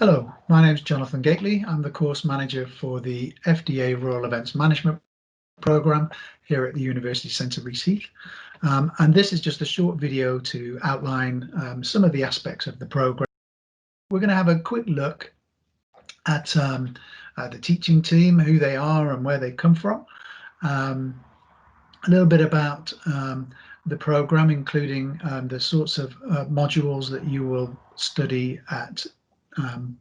Hello, my name is Jonathan Gately. I'm the course manager for the FDA Rural Events Management Programme here at the University Centre Reaseheath. And this is just a short video to outline some of the aspects of the programme. We're going to have a quick look at the teaching team, who they are and where they come from. A little bit about the programme, including the sorts of modules that you will study at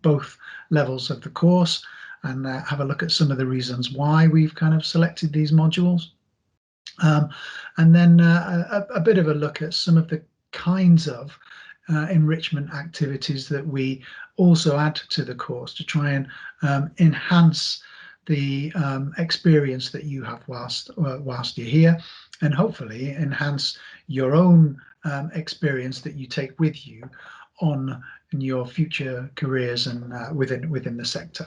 both levels of the course, and have a look at some of the reasons why we've kind of selected these modules. And then a bit of a look at some of the kinds of enrichment activities that we also add to the course to try and enhance the experience that you have whilst you're here, and hopefully enhance your own experience that you take with you on in your future careers and within the sector.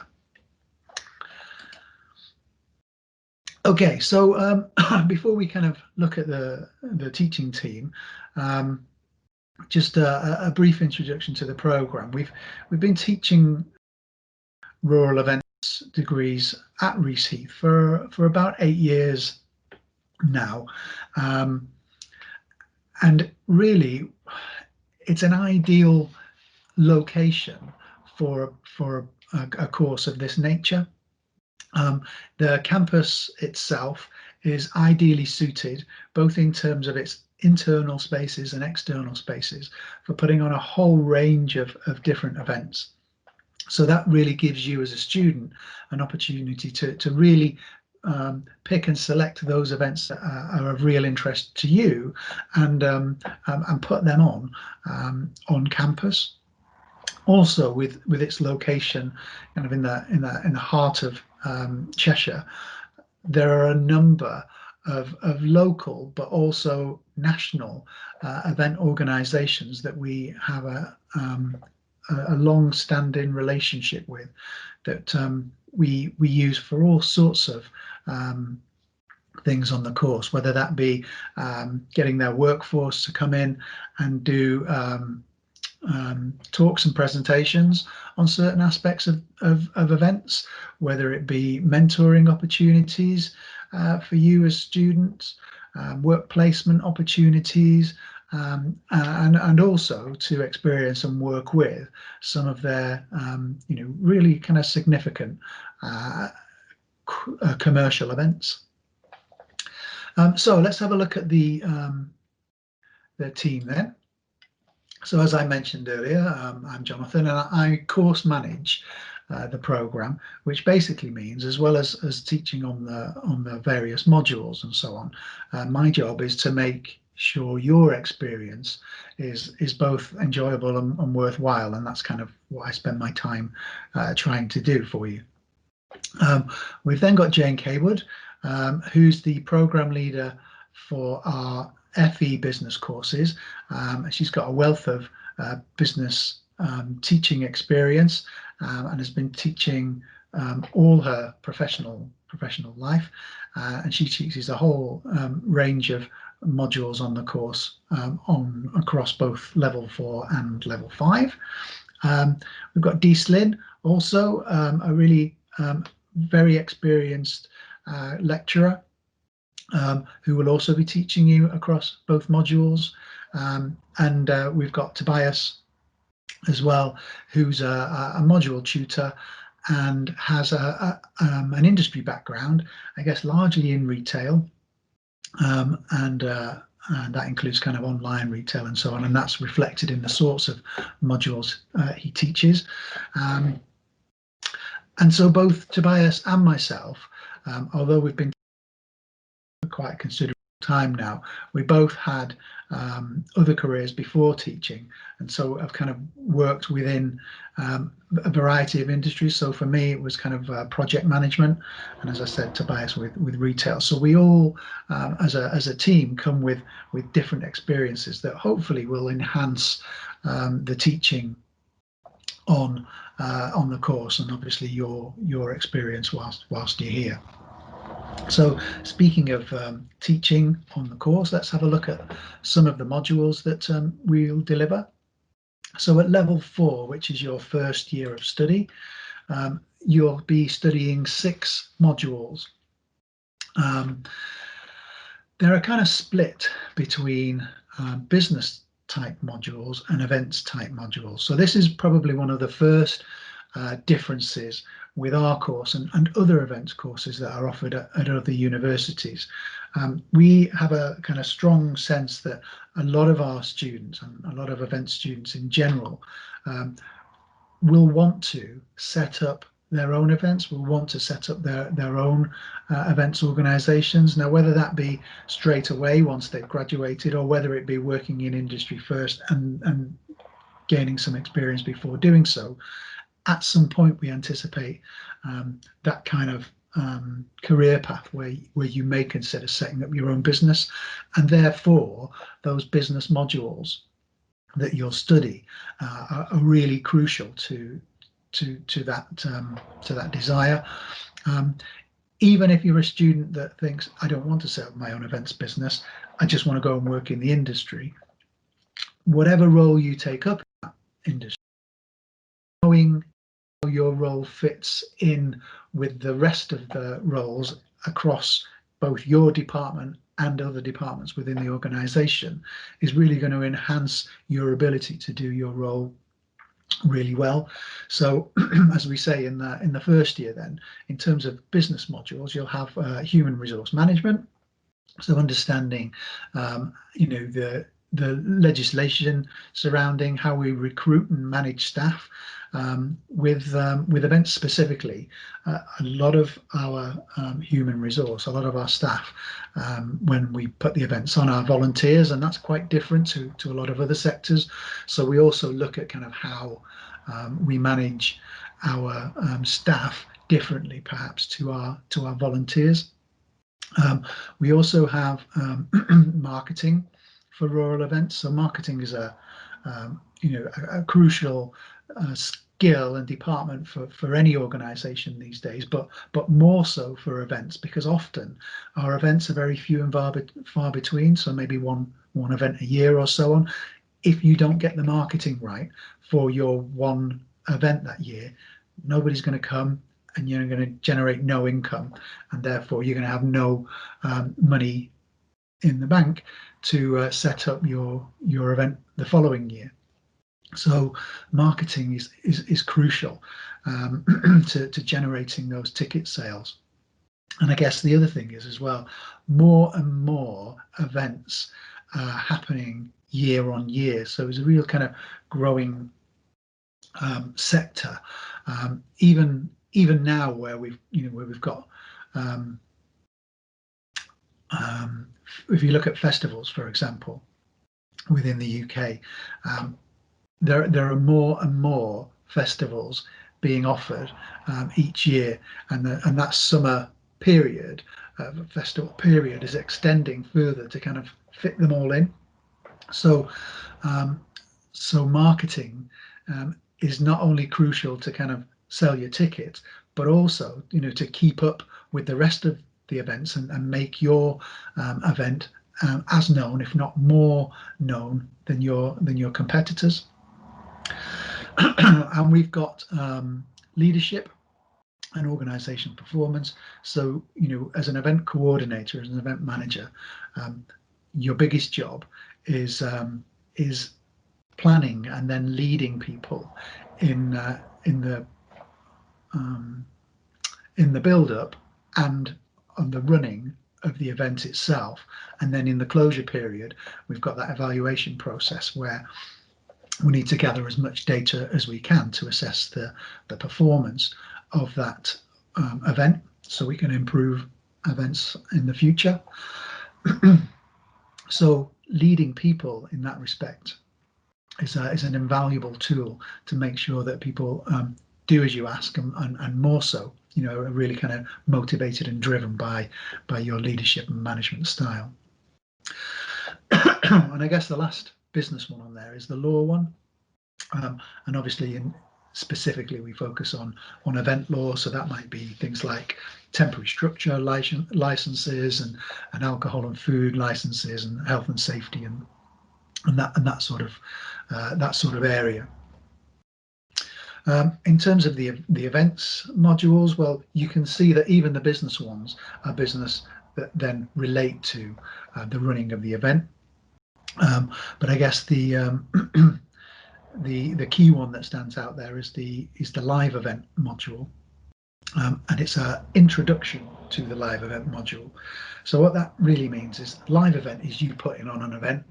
Okay, so before we kind of look at the teaching team, just a brief introduction to the program. We've been teaching rural events degrees at Reaseheath for about 8 years now, and really it's an ideal location for a course of this nature. The campus itself is ideally suited, both in terms of its internal spaces and external spaces, for putting on a whole range of different events. So that really gives you as a student an opportunity to really pick and select those events that are of real interest to you, and put them on campus. Also, with its location kind of in the heart of Cheshire, there are a number of local but also national event organisations that we have a long-standing relationship with, that we use for all sorts of things on the course, whether that be getting their workforce to come in and do talks and presentations on certain aspects of events, whether it be mentoring opportunities for you as students, work placement opportunities, and also to experience and work with some of their really kind of significant commercial events. So let's have a look at the team then. So as I mentioned earlier, I'm Jonathan, and I course manage the program, which basically means, as well as teaching on the various modules and so on, my job is to make sure your experience is both enjoyable and worthwhile, and that's kind of what I spend my time trying to do for you. We've then got Jane Kaywood, who's the program leader for our FE business courses. She's got a wealth of business teaching experience, and has been teaching all her professional life, and she teaches a whole range of modules on the course across both level 4 and level 5. We've got Dee Slynn, also a really very experienced lecturer, who will also be teaching you across both modules, and we've got Tobias as well, who's a module tutor and has an industry background, I guess largely in retail, and that includes kind of online retail and so on, and that's reflected in the sorts of modules he teaches. And so both Tobias and myself, although we've been quite a considerable time now, we both had other careers before teaching, and so I've kind of worked within a variety of industries. So for me, it was kind of project management, and as I said, Tobias with retail. So we all, as a team, come with different experiences that hopefully will enhance the teaching on the course, and obviously your experience whilst you're here. So speaking of teaching on the course, let's have a look at some of the modules that we'll deliver. So at level 4, which is your first year of study, you'll be studying 6 modules. They're kind of split between business type modules and events type modules. So this is probably one of the first differences with our course and other events courses that are offered at other universities. We have a kind of strong sense that a lot of our students and a lot of event students in general will want to set up their own events, will want to set up their own events organizations. Now, whether that be straight away once they've graduated, or whether it be working in industry first and gaining some experience before doing so, at some point we anticipate that kind of career path where you may consider setting up your own business, and therefore those business modules that you'll study are really crucial to that desire. Even if you're a student that thinks, I don't want to set up my own events business, I just want to go and work in the industry, whatever role you take up in that industry, knowing how your role fits in with the rest of the roles across both your department and other departments within the organization is really going to enhance your ability to do your role really well. So as we say in the first year, then in terms of business modules, you'll have human resource management, so understanding the legislation surrounding how we recruit and manage staff. With events specifically, a lot of our human resource, a lot of our staff, when we put the events on, are volunteers, and that's quite different to a lot of other sectors. So we also look at kind of how we manage our staff differently, perhaps to our volunteers. We also have marketing for rural events. So marketing is a crucial skill and department for any organisation these days, but more so for events, because often our events are very few and far between. So maybe one event a year or so on. If you don't get the marketing right for your one event that year, nobody's going to come, and you're going to generate no income, and therefore you're going to have no money in the bank to set up your event the following year. So marketing is crucial to generating those ticket sales. And I guess the other thing is as well, more and more events happening year on year. So it's a real kind of growing sector. Even now, where we've got if you look at festivals, for example, within the UK, there are more and more festivals being offered each year, and that summer period, festival period, is extending further to kind of fit them all in. So marketing is not only crucial to kind of sell your tickets, but also to keep up with the rest of the events and make your event as known, if not more known than your competitors. And we've got leadership and organization performance. So as an event coordinator, as an event manager, your biggest job is planning and then leading people in the build up and on the running of the event itself. And then in the closure period, we've got that evaluation process where we need to gather as much data as we can to assess the performance of that event, so we can improve events in the future. So leading people in that respect is an invaluable tool to make sure that people do as you ask, and more so, are really kind of motivated and driven by your leadership and management style. And I guess the last business one on there is the law one, and obviously specifically we focus on event law. So that might be things like temporary structure licenses and alcohol and food licenses and health and safety and that sort of that sort of area. In terms of the events modules, well, you can see that even the business ones are business that then relate to the running of the event. But I guess the the key one that stands out there is the live event module, and it's an introduction to the live event module. So what that really means is live event is you putting on an event.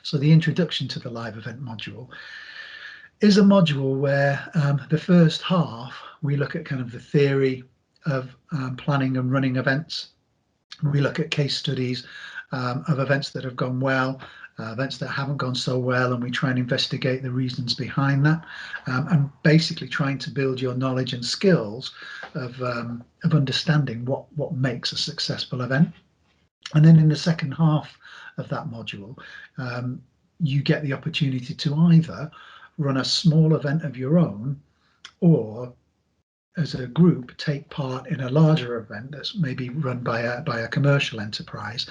So the introduction to the live event module is a module where the first half we look at kind of the theory of planning and running events. We look at case studies of events that have gone well, events that haven't gone so well, and we try and investigate the reasons behind that, and basically trying to build your knowledge and skills of understanding what makes a successful event. And then in the second half of that module, you get the opportunity to either run a small event of your own, or as a group take part in a larger event that's maybe run by a commercial enterprise,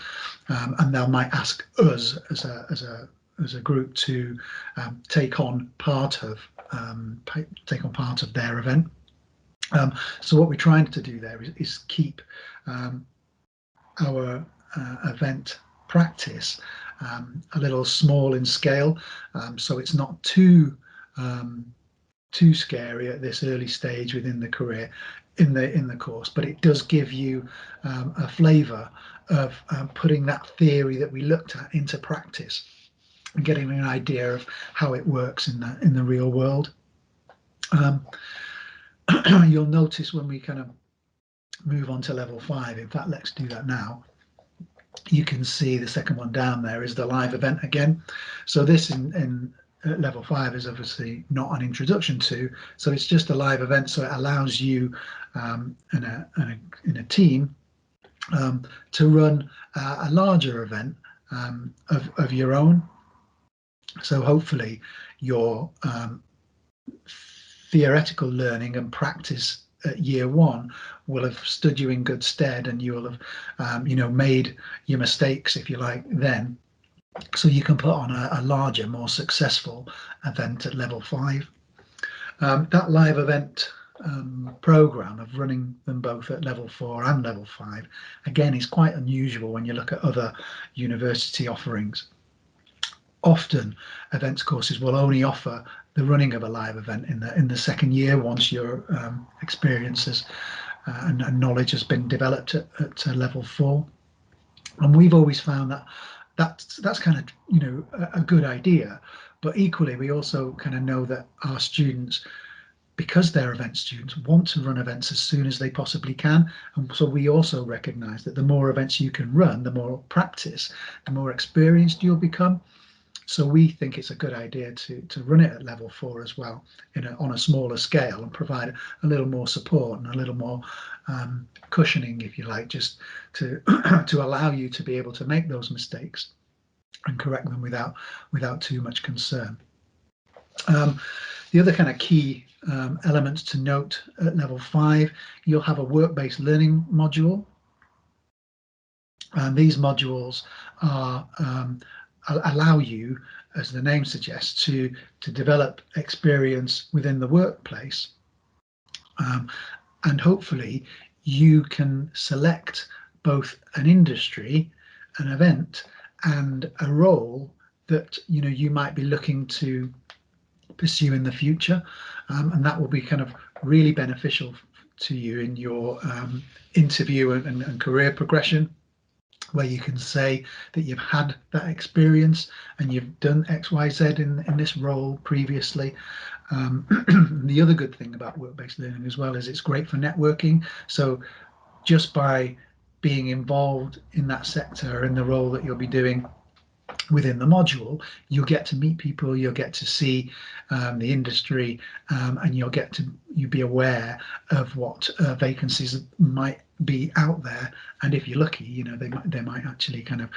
and they might ask us as a group to take on part of their event. So what we're trying to do there is keep our event practice a little small in scale, so it's not too scary at this early stage within the career in the course, but it does give you a flavour of putting that theory that we looked at into practice and getting an idea of how it works in the real world. You'll notice when we kind of move on to level 5, in fact let's do that now, you can see the second one down there is the live event again. So this in level 5 is obviously not an introduction to, so it's just a live event, so it allows you in a team to run a larger event of your own. So hopefully your theoretical learning and practice at year 1 will have stood you in good stead, and you will have made your mistakes, if you like, then, so you can put on a larger, more successful event at level 5. That live event program of running them both at level 4 and level 5 again is quite unusual when you look at other university offerings. Often events courses will only offer the running of a live event in the second year, once your experiences and knowledge has been developed at level 4. And we've always found that's kind of a good idea, but equally we also kind of know that our students, because they're event students, want to run events as soon as they possibly can. And so we also recognize that the more events you can run, the more practice, the more experienced you'll become. So we think it's a good idea to run it at level 4 as well, on a smaller scale, and provide a little more support and a little more cushioning, if you like, just to to allow you to be able to make those mistakes and correct them without too much concern. The other kind of key elements to note at level 5, you'll have a work-based learning module, and these modules are allow you, as the name suggests, to develop experience within the workplace, and hopefully you can select both an industry, an event, and a role that you might be looking to pursue in the future, and that will be kind of really beneficial to you in your interview and career progression, where you can say that you've had that experience and you've done XYZ in this role previously. The other good thing about work-based learning as well is it's great for networking. So just by being involved in that sector, in the role that you'll be doing within the module, you'll get to meet people, you'll get to see the industry, and you'll be aware of what vacancies might be out there, and if you're lucky, they might actually kind of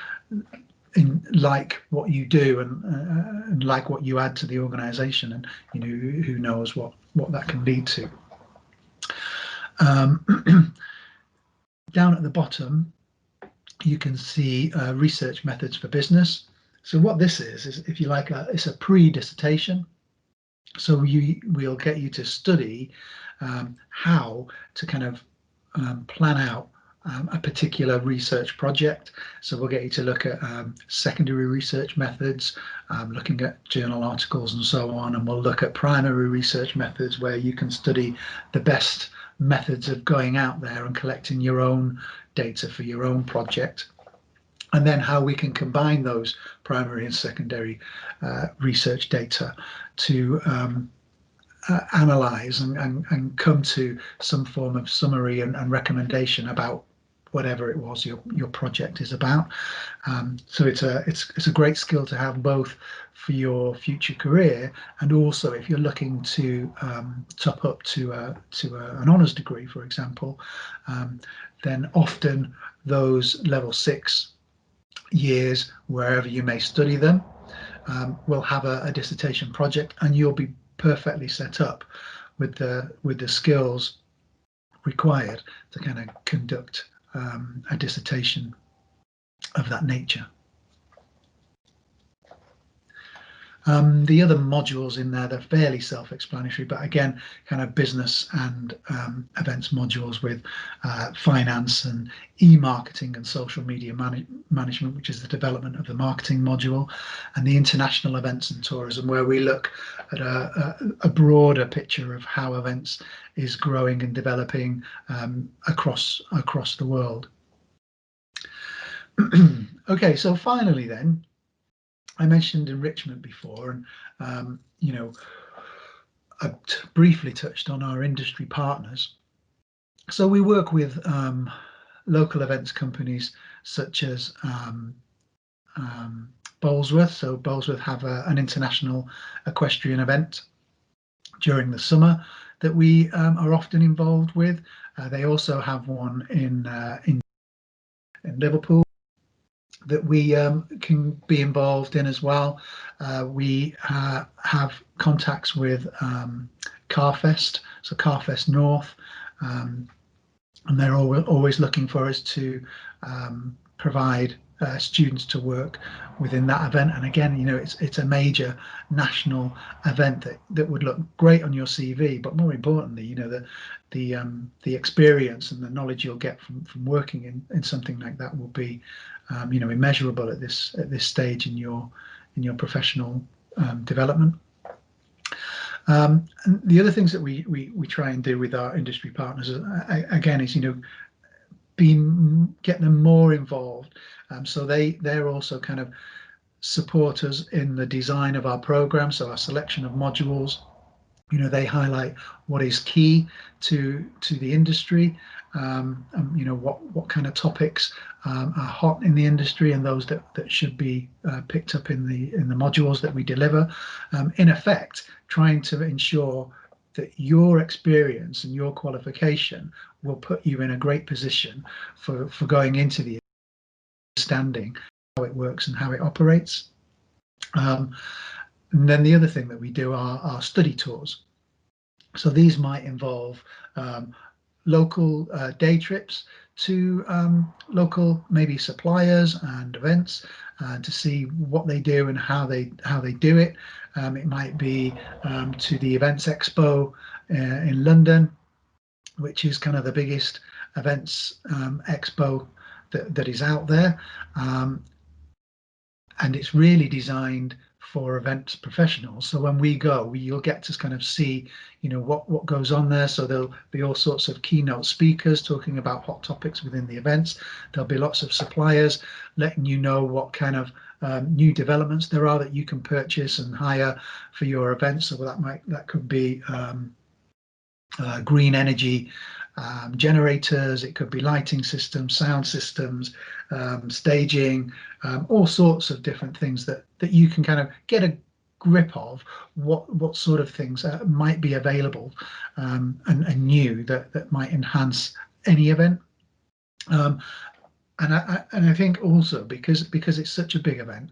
like what you do and like what you add to the organization, and who knows what that can lead to. Down at the bottom you can see research methods for business. So what this is if you like, it's a pre-dissertation. So we'll get you to study how to kind of plan out a particular research project. So we'll get you to look at secondary research methods, looking at journal articles and so on, and we'll look at primary research methods where you can study the best methods of going out there and collecting your own data for your own project. And then how we can combine those primary and secondary research data to analyze and come to some form of summary and recommendation about whatever it was your project is about. So it's a great skill to have, both for your future career and also if you're looking to top up to an honours degree, for example. Then often those level 6 years, wherever you may study them, will have a dissertation project, and you'll be perfectly set up with the skills required to kind of conduct a dissertation of that nature. The other modules in there, they're fairly self-explanatory, but again, kind of business and events modules with finance and e-marketing and social media management, which is the development of the marketing module, and the international events and tourism, where we look at a broader picture of how events is growing and developing across the world. Okay, so finally then, I mentioned enrichment before, and I briefly touched on our industry partners. So we work with local events companies such as Bolesworth. So Bolesworth have an international equestrian event during the summer that we are often involved with. They also have one in Liverpool that we can be involved in as well. We have contacts with Carfest, so Carfest North, and they're always looking for us to provide students to work within that event. And again, it's a major national event that would look great on your CV, but more importantly, the experience and the knowledge you'll get from working in something like that will be immeasurable at this stage in your professional development. And the other things that we try and do with our industry partners, again, is get them more involved. So they're also kind of support us in the design of our program, so our selection of modules. They highlight what is key to the industry, and what kind of topics are hot in the industry, and those that should be picked up in the modules that we deliver. In effect, trying to ensure that your experience and your qualification will put you in a great position for going into the understanding how it works and how it operates. And then the other thing that we do are study tours. So these might involve local day trips to local maybe suppliers and events to see what they do and how they do it. It might be to the Events Expo in London, which is kind of the biggest events expo that is out there. And it's really designed for events professionals. So when we go, you'll get to kind of see, what goes on there. So there'll be all sorts of keynote speakers talking about hot topics within the events. There'll be lots of suppliers letting you know what kind of new developments there are that you can purchase and hire for your events. So that could be green energy generators, it could be lighting systems, sound systems, staging, all sorts of different things that you can kind of get a grip of what sort of things might be available and new that might enhance any event. And I think also because it's such a big event,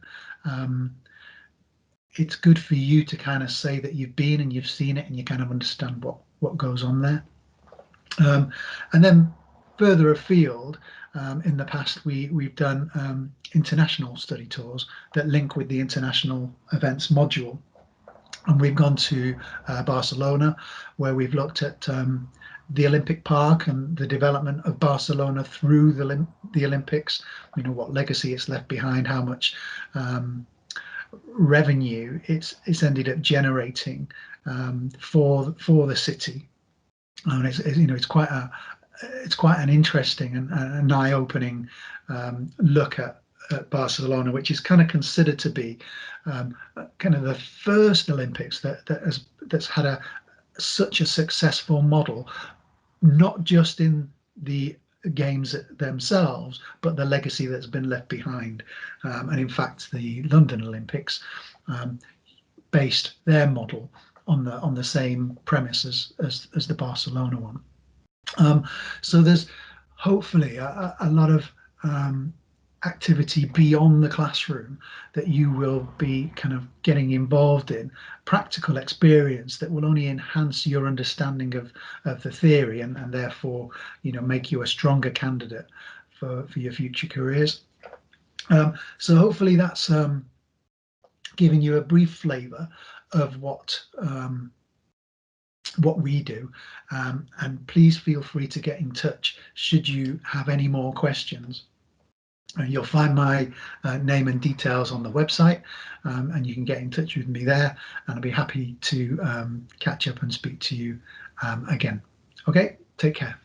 it's good for you to kind of say that you've been and you've seen it and you kind of understand what goes on there. And then further afield, in the past, we've done international study tours that link with the international events module. And we've gone to Barcelona, where we've looked at the Olympic Park and the development of Barcelona through the Olympics. You know, what legacy it's left behind, how much revenue it's ended up generating for the city. And it's quite an interesting and an eye-opening look at Barcelona, which is kind of considered to be kind of the first Olympics that's had such a successful model, not just in the games themselves, but the legacy that's been left behind. And in fact, the London Olympics based their model on the same premise as the Barcelona one. So there's hopefully a lot of activity beyond the classroom that you will be kind of getting involved in, practical experience that will only enhance your understanding of the theory, and therefore, you know, make you a stronger candidate for your future careers. So hopefully that's giving you a brief flavour of what we do, and please feel free to get in touch should you have any more questions. You'll find my name and details on the website, and you can get in touch with me there, and I'll be happy to catch up and speak to you again. Okay, take care.